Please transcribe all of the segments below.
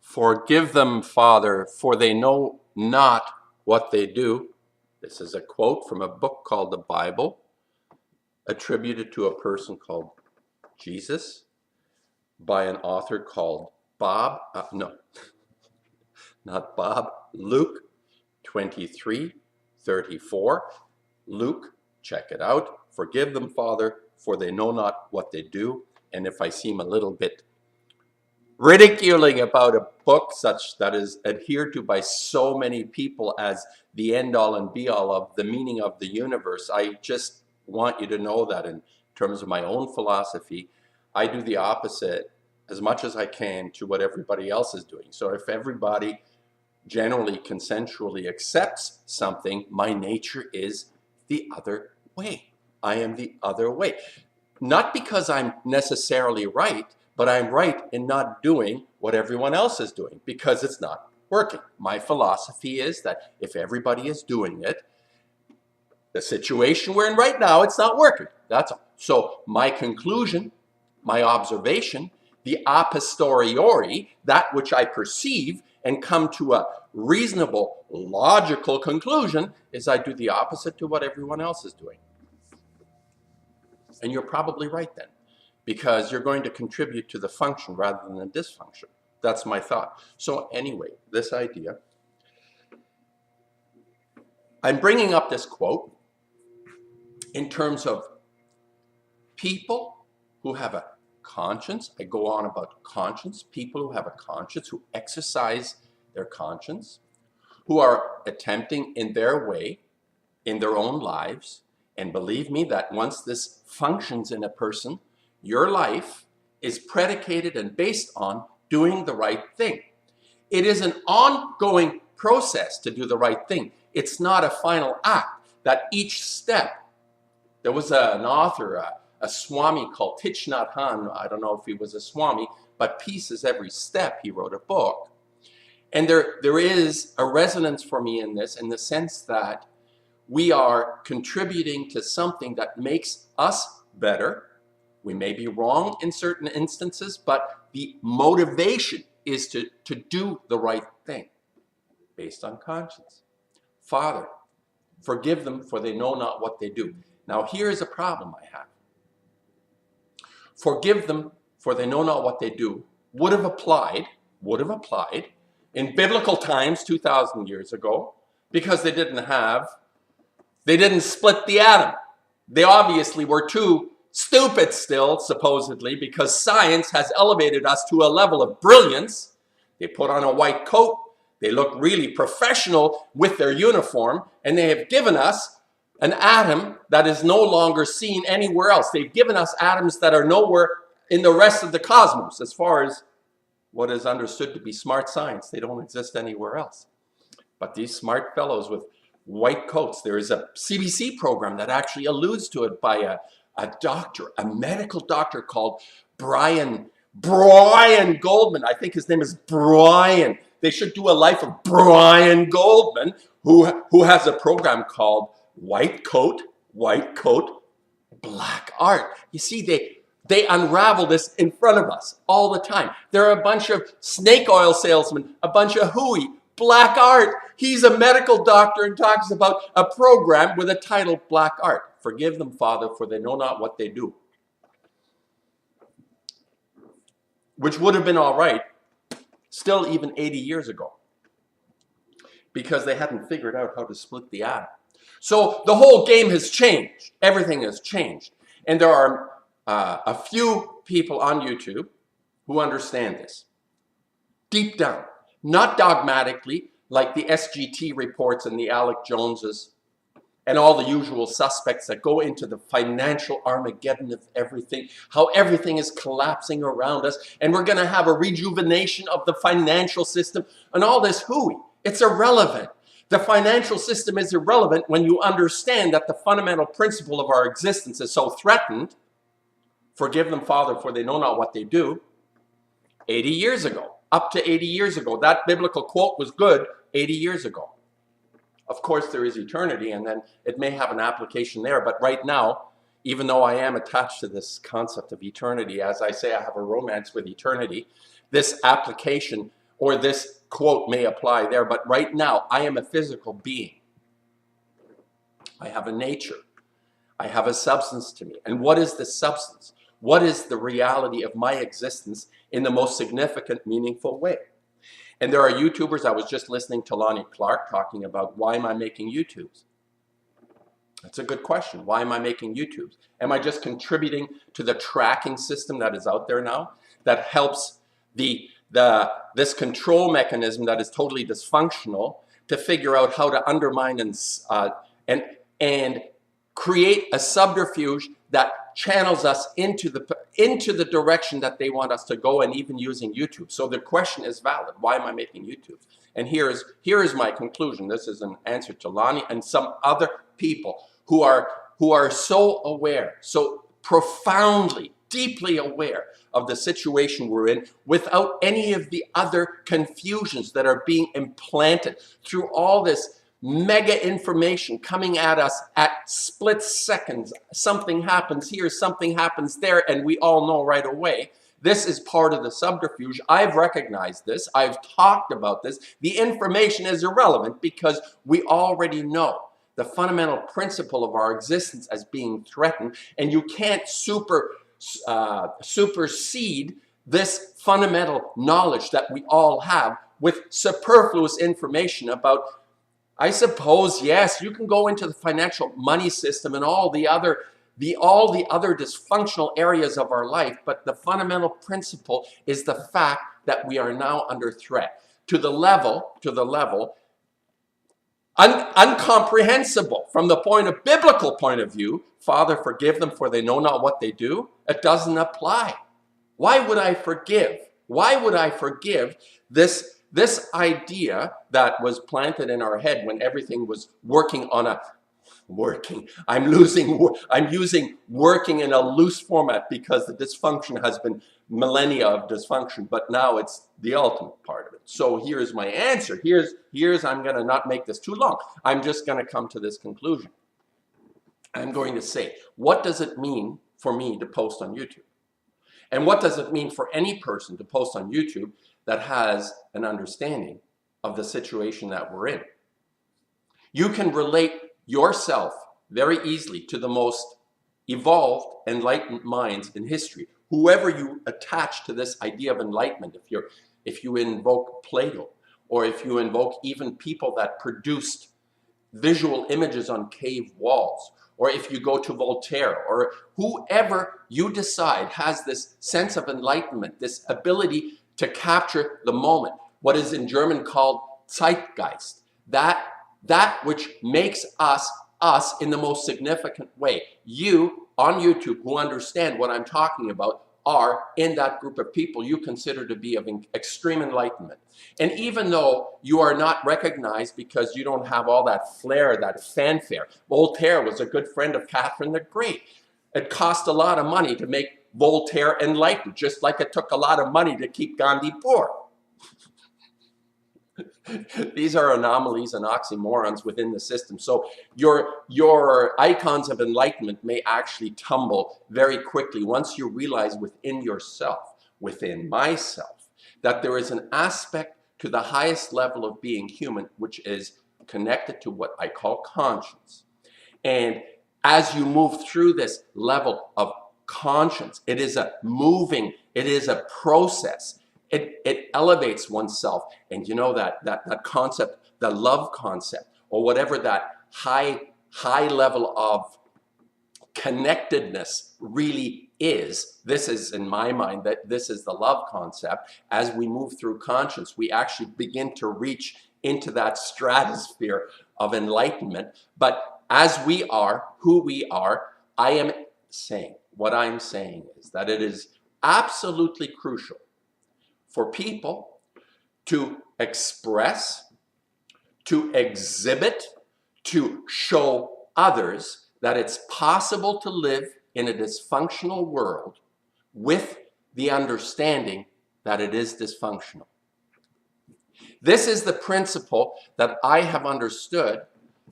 Forgive them, Father, for they know not what they do. This is a quote from a book called the Bible, attributed to a person called Jesus by an author called Luke 23:34. Luke, check it out. Forgive them, Father, for they know not what they do. And if I seem a little bit ridiculing about a book such that is adhered to by so many people as the end-all and be-all of the meaning of the universe, I just want you to know that in terms of my own philosophy, I do the opposite as much as I can to what everybody else is doing. So if everybody generally consensually accepts something, my nature is the other way. I am the other way. Not because I'm necessarily right, but I'm right in not doing what everyone else is doing because it's not working. My philosophy is that if everybody is doing it, the situation we're in right now, it's not working. That's all. So my conclusion, my observation, the a posteriori, that which I perceive and come to a reasonable, logical conclusion, is I do the opposite to what everyone else is doing. And you're probably right then, because you're going to contribute to the function rather than the dysfunction. That's my thought. So anyway, this idea, I'm bringing up this quote in terms of people who have a conscience. I go on about conscience, people who have a conscience, who exercise their conscience, who are attempting in their way, in their own lives, and believe me that once this functions in a person, your life is predicated and based on doing the right thing. It is an ongoing process to do the right thing. It's not a final act, that each step. There was an author, a Swami called Thich Nhat Hanh. I don't know if he was a Swami, but Peace is Every Step. He wrote a book. And there is a resonance for me in this, in the sense that we are contributing to something that makes us better. We may be wrong in certain instances, but the motivation is to do the right thing based on conscience. Father, forgive them, for they know not what they do. Now, here's a problem I have. Forgive them, for they know not what they do would have applied in biblical times 2,000 years ago, because they didn't split the atom. They obviously were too stupid still, supposedly, because science has elevated us to a level of brilliance. They put on a white coat, they look really professional with their uniform, and they have given us an atom that is no longer seen anywhere else. They've given us atoms that are nowhere in the rest of the cosmos, as far as what is understood to be smart science. They don't exist anywhere else. But these smart fellows with white coats, there is a CBC program that actually alludes to it by a doctor, a medical doctor called Brian Goldman. I think his name is Brian. They should do a life of Brian Goldman, who has a program called White Coat, Black Art. You see, they unravel this in front of us all the time. There are a bunch of snake oil salesmen, a bunch of hooey, Black Art. He's a medical doctor and talks about a program with a title, Black Art. Forgive them, Father, for they know not what they do. Which would have been all right, still even 80 years ago, because they hadn't figured out how to split the atom. So the whole game has changed. Everything has changed. And there are a few people on YouTube who understand this deep down, not dogmatically, like the SGT reports and the Alec Joneses and all the usual suspects that go into the financial Armageddon of everything, how everything is collapsing around us, and we're going to have a rejuvenation of the financial system and all this hooey. It's irrelevant. The financial system is irrelevant when you understand that the fundamental principle of our existence is so threatened. Forgive them, Father, for they know not what they do. 80 years ago, up to 80 years ago. That biblical quote was good 80 years ago. Of course, there is eternity, and then it may have an application there. But right now, even though I am attached to this concept of eternity, as I say, I have a romance with eternity, this application or this quote may apply there, but right now I am a physical being. I have a nature. I have a substance to me. And what is the substance? What is the reality of my existence in the most significant, meaningful way? And there are YouTubers, I was just listening to Lonnie Clark talking about, why am I making YouTubes? That's a good question. Why am I making YouTubes? Am I just contributing to the tracking system that is out there now that helps this control mechanism that is totally dysfunctional to figure out how to undermine and create a subterfuge that channels us into the direction that they want us to go, and even using YouTube. So the question is valid. Why am I making YouTube? And here is my conclusion. This is an answer to Lonnie and some other people who are so aware, so profoundly, deeply aware of the situation we're in, without any of the other confusions that are being implanted through all this mega information coming at us at split seconds. Something happens here, something happens there, and we all know right away. This is part of the subterfuge. I've recognized this. I've talked about this. The information is irrelevant because we already know the fundamental principle of our existence as being threatened, and you can't supersede this fundamental knowledge that we all have with superfluous information about, I suppose, yes, you can go into the financial money system and all the other dysfunctional areas of our life, but the fundamental principle is the fact that we are now under threat to the level uncomprehensible from the biblical point of view. Father, forgive them, for they know not what they do. It doesn't apply. Why would I forgive? Why would I forgive this idea that was planted in our head when everything was I'm using working in a loose format because the dysfunction has been millennia of dysfunction, but now it's the ultimate part of it. So here's my answer. I'm going to not make this too long. I'm just going to come to this conclusion. I'm going to say, what does it mean for me to post on YouTube? And what does it mean for any person to post on YouTube that has an understanding of the situation that we're in? You can relate yourself very easily to the most evolved, enlightened minds in history. Whoever you attach to this idea of enlightenment, if you invoke Plato, or if you invoke even people that produced visual images on cave walls, or if you go to Voltaire, or whoever you decide has this sense of enlightenment, this ability to capture the moment, what is in German called Zeitgeist, that which makes us in the most significant way. You on YouTube who understand what I'm talking about are in that group of people you consider to be of extreme enlightenment. And even though you are not recognized because you don't have all that flair, that fanfare, Voltaire was a good friend of Catherine the Great. It cost a lot of money to make Voltaire enlightened, just like it took a lot of money to keep Gandhi poor. These are anomalies and oxymorons within the system. So your icons of enlightenment may actually tumble very quickly once you realize within yourself, within myself, that there is an aspect to the highest level of being human, which is connected to what I call conscience. And as you move through this level of conscience, it is a moving, it is a process. It elevates oneself, and you know that concept, the love concept, or whatever that high level of connectedness really is. This is, in my mind, that this is the love concept. As we move through conscience, we actually begin to reach into that stratosphere of enlightenment. But as we are who we are, what I'm saying is that it is absolutely crucial for people to express, to exhibit, to show others that it's possible to live in a dysfunctional world with the understanding that it is dysfunctional. This is the principle that I have understood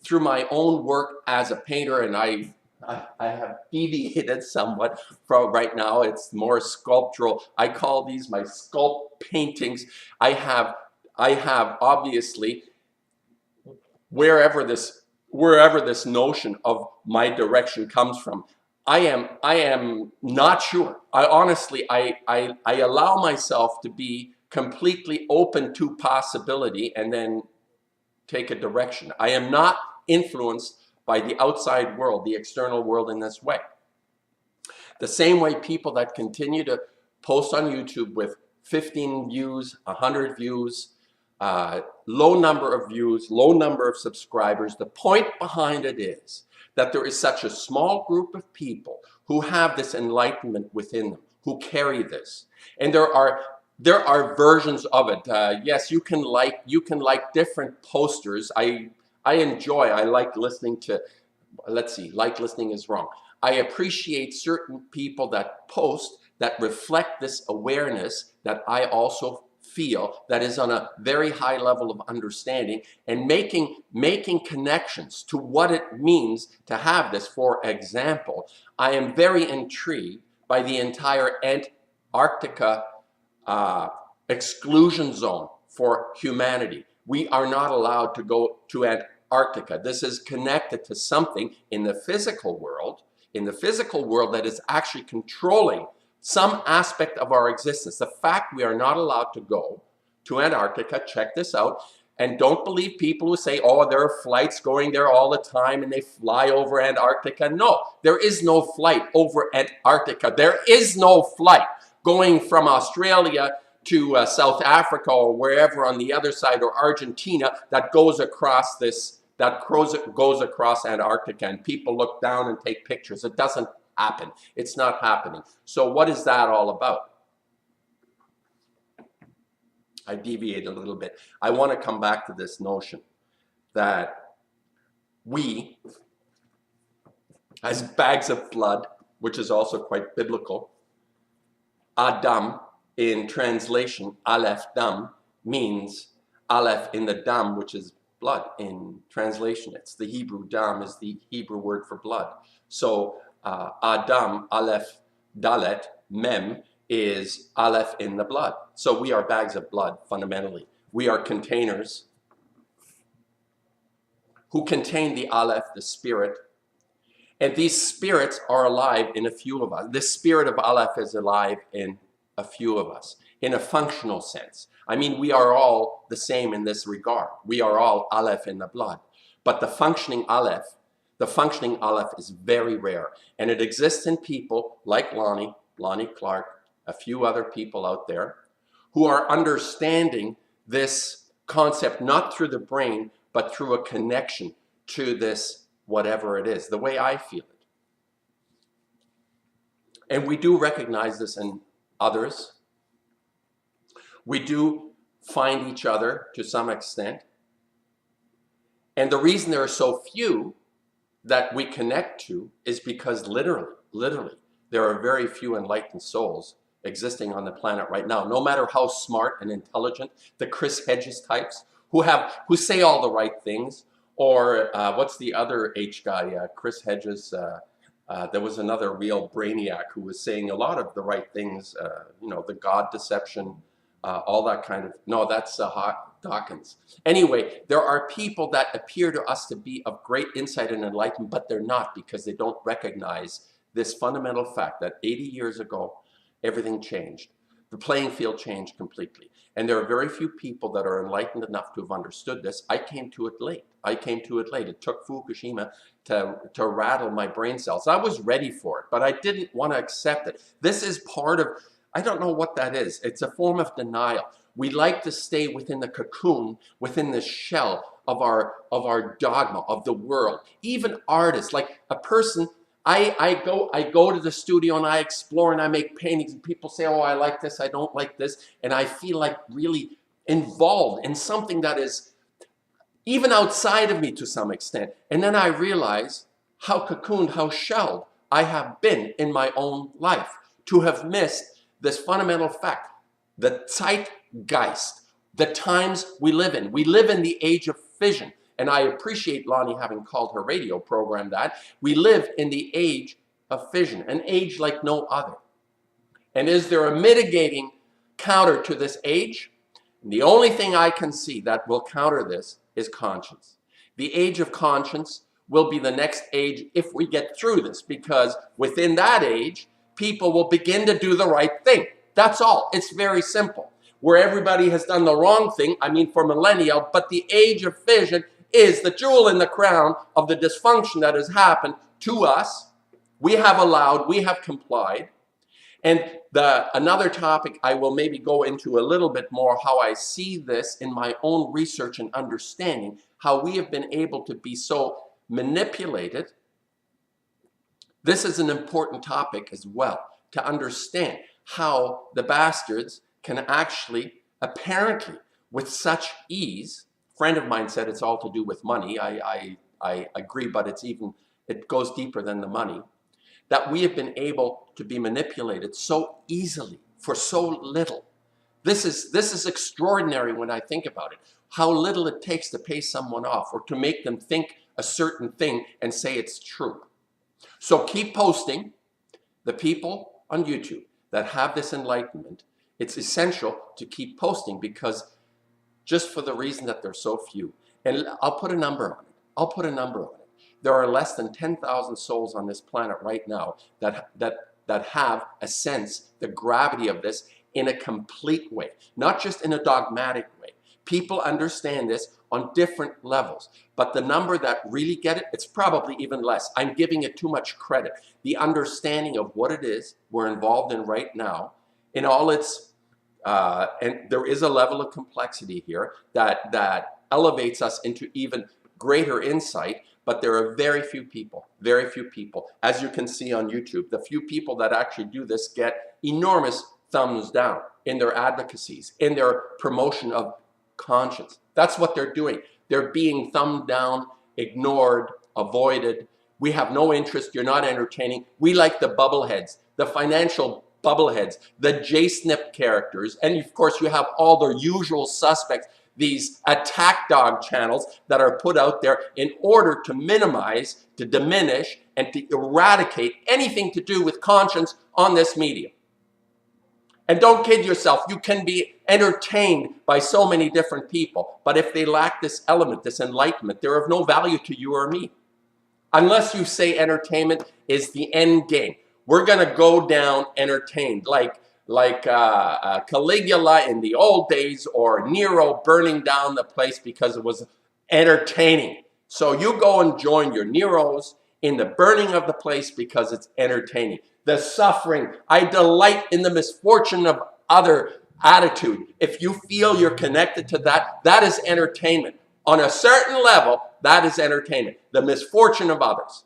through my own work as a painter, and I I have deviated somewhat from right now. It's more sculptural. I call these my sculpt paintings. I have obviously wherever this notion of my direction comes from, I am not sure. I honestly I allow myself to be completely open to possibility and then take a direction. I am not influenced by the outside world, the external world in this way. The same way people that continue to post on YouTube with 15 views, 100 views, low number of views, low number of subscribers. The point behind it is that there is such a small group of people who have this enlightenment within them, who carry this. And there are versions of it. Yes, you can like different posters. I like listening to, let's see, like listening is wrong. I appreciate certain people that post that reflect this awareness that I also feel, that is on a very high level of understanding, and making connections to what it means to have this. For example, I am very intrigued by the entire Antarctica exclusion zone for humanity. We are not allowed to go to Antarctica. This is connected to something in the physical world, that is actually controlling some aspect of our existence. The fact we are not allowed to go to Antarctica, check this out, and don't believe people who say, oh, there are flights going there all the time and they fly over Antarctica. No, there is no flight over Antarctica. There is no flight going from Australia to South Africa or wherever on the other side, or Argentina, that goes across Antarctica, and people look down and take pictures. It doesn't happen. It's not happening. So what is that all about? I deviate a little bit. I want to come back to this notion that we, as bags of blood, which is also quite biblical, Adam in translation, Aleph Dam, means Aleph in the Dam, which is blood in translation. It's the Hebrew Dam is the Hebrew word for blood. So Adam, Aleph, Dalet, Mem is Aleph in the blood. So we are bags of blood, fundamentally. We are containers who contain the Aleph, the spirit. And these spirits are alive in a few of us. The spirit of Aleph is alive in a few of us, in a functional sense. I mean, we are all the same in this regard. We are all Aleph in the blood. But the functioning Aleph is very rare. And it exists in people like Lonnie Clark, a few other people out there, who are understanding this concept not through the brain, but through a connection to this, whatever it is, the way I feel it. And we do recognize this in others. We do find each other to some extent. And the reason there are so few that we connect to is because literally, there are very few enlightened souls existing on the planet right now, no matter how smart and intelligent, the Chris Hedges types, who say all the right things, or what's the other H guy, Chris Hedges, there was another real brainiac who was saying a lot of the right things, the God deception, all that kind of, no, that's Dawkins. Anyway, there are people that appear to us to be of great insight and enlightenment, but they're not, because they don't recognize this fundamental fact that 80 years ago, everything changed. The playing field changed completely. And there are very few people that are enlightened enough to have understood this. I came to it late. It took Fukushima to rattle my brain cells. I was ready for it, but I didn't want to accept it. This is part of, I don't know what that is. It's a form of denial. We like to stay within the cocoon, within the shell of our dogma, of the world. Even artists, like a person, I go to the studio and I explore and I make paintings, and people say, oh, I like this, I don't like this. And I feel like really involved in something that is even outside of me to some extent. And then I realize how cocooned, how shelled I have been in my own life, to have missed this fundamental fact, the zeitgeist, the times we live in. We live in the age of fission. And I appreciate Lonnie having called her radio program that. We live in the age of fission, an age like no other. And is there a mitigating counter to this age? And the only thing I can see that will counter this is conscience. The age of conscience will be the next age if we get through this, because within that age, people will begin to do the right thing. That's all. It's very simple. Where everybody has done the wrong thing, I mean for millennia, but the age of fission is the jewel in the crown of the dysfunction that has happened to us. We have allowed, we have complied. And another topic I will maybe go into a little bit more, how I see this in my own research and understanding, how we have been able to be so manipulated. This is an important topic as well, to understand how the bastards can actually, apparently, with such ease, a friend of mine said it's all to do with money. I agree, but it goes deeper than the money. That we have been able to be manipulated so easily for so little. This is extraordinary when I think about it. How little it takes to pay someone off or to make them think a certain thing and say it's true. So keep posting. The people on YouTube that have this enlightenment, it's essential to keep posting, because just for the reason that there's so few. And I'll put a number on it. There are less than 10,000 souls on this planet right now that have a sense, the gravity of this in a complete way, not just in a dogmatic way. People understand this on different levels, but the number that really get it, it's probably even less. I'm giving it too much credit. The understanding of what it is we're involved in right now, in all its, and there is a level of complexity here that elevates us into even greater insight. But there are very few people, as you can see on YouTube. The few people that actually do this get enormous thumbs down in their advocacies, in their promotion of conscience. That's what they're doing. They're being thumbed down, ignored, avoided. We have no interest. You're not entertaining. We like the bubbleheads, the financial bubbleheads, the J-Snip characters. And of course, you have all the usual suspects, these attack dog channels that are put out there in order to minimize, to diminish, and to eradicate anything to do with conscience on this medium. And don't kid yourself, you can be entertained by so many different people, but if they lack this element, this enlightenment, they're of no value to you or me. Unless you say entertainment is the end game. We're going to go down entertained, like Caligula in the old days, or Nero burning down the place because it was entertaining. So you go and join your Neros in the burning of the place because it's entertaining. The suffering, I delight in the misfortune of other attitude. If you feel you're connected to that, that is entertainment. On a certain level, that is entertainment. The misfortune of others.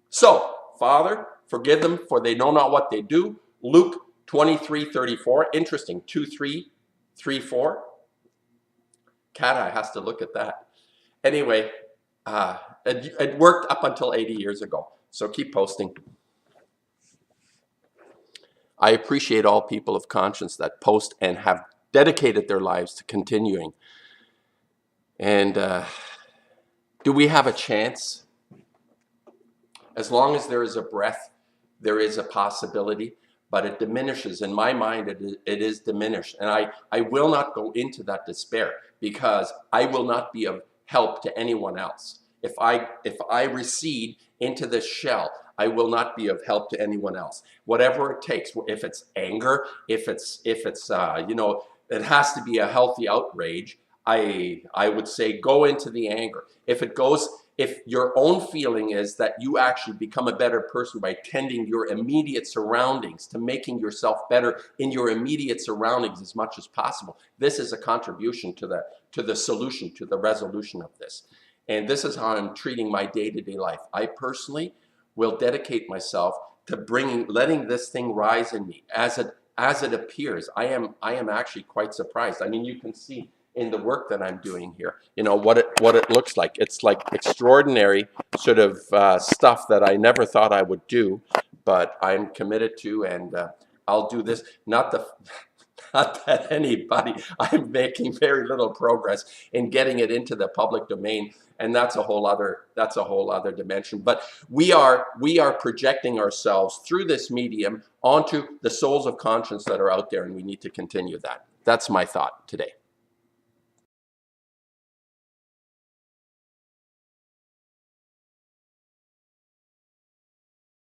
So, Father, forgive them, for they know not what they do. Luke 23:34. Interesting. 2:3-3-4. Cat Eye has to look at that. Anyway, it worked up until 80 years ago. So keep posting. I appreciate all people of conscience that post and have dedicated their lives to continuing. And do we have a chance? As long as there is a breath, there is a possibility, but it diminishes. In my mind, it is diminished. And I will not go into that despair, because I will not be of help to anyone else. If I recede into this shell, I will not be of help to anyone else. Whatever it takes, if it's anger, if it's you know, it has to be a healthy outrage. I would say go into the anger. If your own feeling is that you actually become a better person by tending your immediate surroundings, to making yourself better in your immediate surroundings as much as possible, this is a contribution to the solution, to the resolution of this. And this is how I'm treating my day-to-day life. I personally will dedicate myself to letting this thing rise in me as it appears. I am actually quite surprised. I mean, you can see in the work that I'm doing here, you know, what it looks like. It's like extraordinary sort of stuff that I never thought I would do, but I'm committed to, and I'll do this. Not not that anybody, I'm making very little progress in getting it into the public domain, and that's a whole other dimension. But we are projecting ourselves through this medium onto the souls of conscience that are out there, and we need to continue that. That's my thought today.